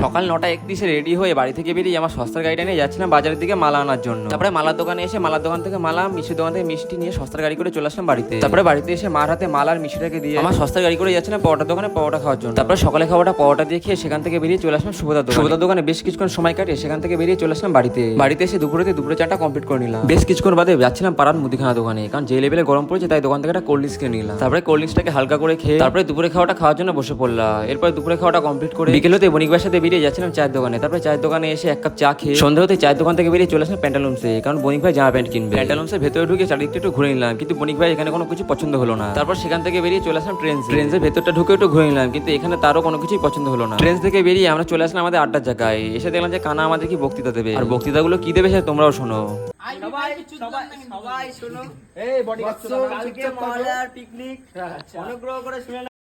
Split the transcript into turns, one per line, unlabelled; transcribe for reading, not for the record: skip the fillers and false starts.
সকাল 9:31 রেডি হয়ে বাড়ি থেকে বেরিয়ে আমার সস্তার গাড়িটা নিয়ে যাচ্ছিলাম বাজারের দিকে মালা আনার জন্য। তারপরে মালার দোকানে এসে মালার দোকান থেকে মালা, মিষ্টির দোকান থেকে মিষ্টি নিয়ে সস্তার গাড়ি করে চলে আসলাম বাড়িতে। তারপরে বাড়িতে এসে মার হাতে মালা আর মিষ্টিটাকে দিয়ে আমার সস্তার গাড়ি করে যাচ্ছিলাম পরোটার দোকানে পরোটা খাওয়ার জন্য। তারপরে সকালে খাওয়াটা পরোটা দিয়ে খেয়ে সেখান থেকে বেরিয়ে চলে আসলাম সুভদার দোকানে বেশ কিছুক্ষণ সময় কাটিয়ে সেখান থেকে বেরিয়ে চলে আসলাম বাড়িতে এসে দুপুরে চাটা কমপ্লিট করে নিলাম। বেশ কিছুক্ষণ বাদে যাচ্ছিলাম পাড়ার মুদিখানা দোকানে, কারণ যে লেভেলে গরম পড়েছে তাই দোকান থেকে একটা কোল্ড ড্রিঙ্কস কিনে নিলাম। তারপরে কোল্ড ড্রিঙ্কসটাকে হালকা করে খেয়ে তারপরে দুপুরে খাওয়াটা খাওয়ার জন্য বসে পড়লাম। এরপর দুপুরে খাওয়াটা কমপ্লিট করে বিকেল হতে বণিক ভাইয়ের সাথে বেরিয়ে যাচ্ছিলাম চায়ের দোকানে। তারপরে চায়ের দোকানে এসে এক কাপ চা খেয়ে সন্ধ্যা হতে চায়ের দোকান থেকে বেরিয়ে চলে আসলাম প্যান্টালুন্সে, কারণ বণিক ভাই জামা প্যান্ট কিনবে। প্যান্টালুন্সের ভেতরে ঢুকে চারিদিকটা একটু ঘুরে নিলাম, কিন্তু বণিক ভাই এখানে কোনো কিছু পছন্দ হলো না। তারপর সেখান থেকে বেরিয়ে চলে আসলাম ট্রেন্সের ভেতরটা ঢুকে একটু ঘুরে নিলাম, কিন্তু এখানে তারও কোনো কিছুই পছন্দ হলো না। ট্রেন্স থেকে বেরিয়ে আমরা চলে আসলাম আমাদের আড্ডার জায়গায়। এসে দেখলাম যে কানা আমাদের কি বক্তৃতা দেবে, আর বক্তৃতাগুলো কি দেবে সেটা তোমরাও শোনো।
সবাই শোনো, এই বডি কালকে মহলার পিকনিক অনুগ্রহ করে শুনে